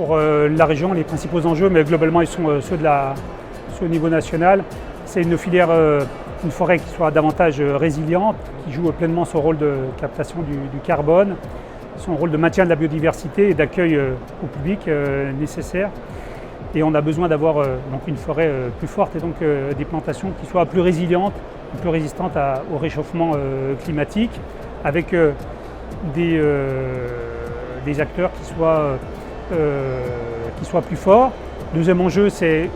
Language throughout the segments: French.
Pour la région, les principaux enjeux, mais globalement ils sont ceux au niveau national, c'est une filière, une forêt qui soit davantage résiliente, qui joue pleinement son rôle de captation du carbone, son rôle de maintien de la biodiversité et d'accueil au public nécessaire. Et on a besoin d'avoir donc une forêt plus forte et donc des plantations qui soient plus résilientes, plus résistantes au réchauffement climatique, avec des acteurs qui soient plus forts. Deuxième enjeu, c'est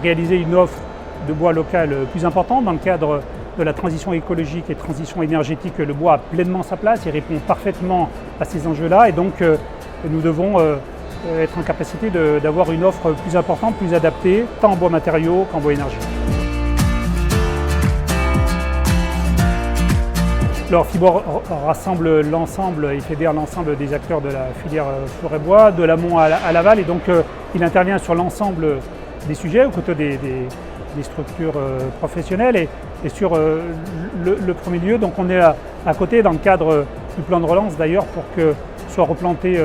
réaliser une offre de bois local plus importante dans le cadre de la transition écologique et transition énergétique. Le bois a pleinement sa place, il répond parfaitement à ces enjeux-là et donc nous devons être en capacité d'avoir une offre plus importante, plus adaptée, tant en bois matériaux qu'en bois énergie. Alors Fibor rassemble l'ensemble et fédère l'ensemble des acteurs de la filière forêt-bois, de l'amont à l'aval, et donc il intervient sur l'ensemble des sujets aux côtés des structures professionnelles et sur le premier lieu. Donc on est à côté dans le cadre du plan de relance d'ailleurs pour que soit replantée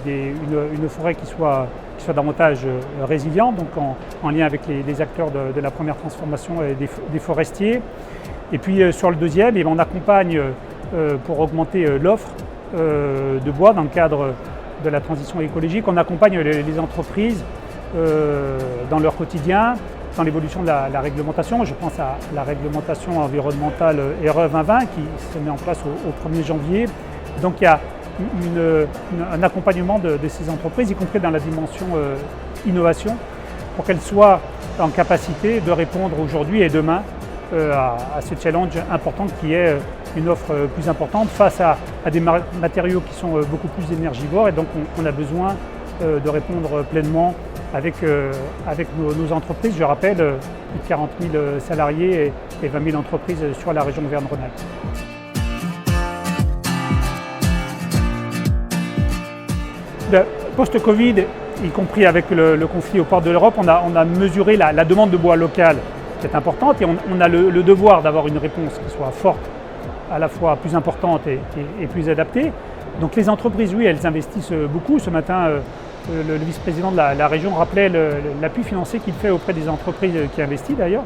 une forêt qui soit davantage résiliente, donc en lien avec les acteurs de la première transformation des forestiers. Et puis sur le deuxième, on accompagne pour augmenter l'offre de bois dans le cadre de la transition écologique. On accompagne les entreprises dans leur quotidien, dans l'évolution de la réglementation. Je pense à la réglementation environnementale RE 2020 qui se met en place au 1er janvier. Donc il y a un accompagnement de ces entreprises, y compris dans la dimension innovation, pour qu'elles soient en capacité de répondre aujourd'hui et demain à ce challenge important qui est une offre plus importante face à des matériaux qui sont beaucoup plus énergivores, et donc on a besoin de répondre pleinement avec nos entreprises. Je rappelle, plus de 40 000 salariés et 20 000 entreprises sur la région Auvergne-Rhône-Alpes. Post-Covid, y compris avec le conflit aux portes de l'Europe, on a mesuré la demande de bois local qui est importante, et on a le devoir d'avoir une réponse qui soit forte, à la fois plus importante et plus adaptée. Donc les entreprises, oui, elles investissent beaucoup. Ce matin, le vice-président de la région rappelait l'appui financier qu'il fait auprès des entreprises qui investissent d'ailleurs.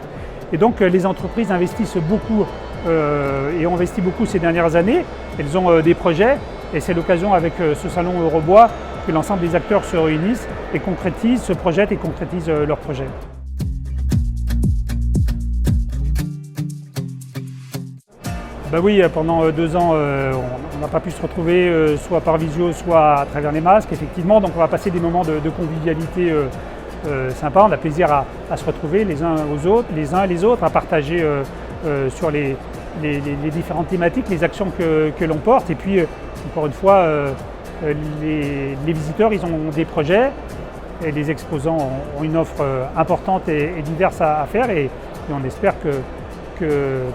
Et donc les entreprises investissent beaucoup et ont investi beaucoup ces dernières années. Elles ont des projets, et c'est l'occasion avec ce salon Eurobois que l'ensemble des acteurs se réunissent et concrétisent, se projettent et concrétisent leurs projets. Ben oui, pendant 2 ans, on n'a pas pu se retrouver, soit par visio, soit à travers les masques, effectivement. Donc on va passer des moments de convivialité sympas. On a plaisir à se retrouver les uns et les autres, à partager sur les différentes thématiques, les actions que l'on porte. Et puis, encore une fois, les visiteurs, ils ont des projets, et les exposants ont une offre importante et diverse à faire. Et on espère que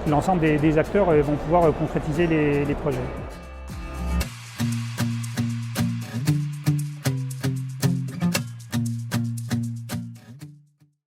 l'ensemble des acteurs vont pouvoir concrétiser les projets.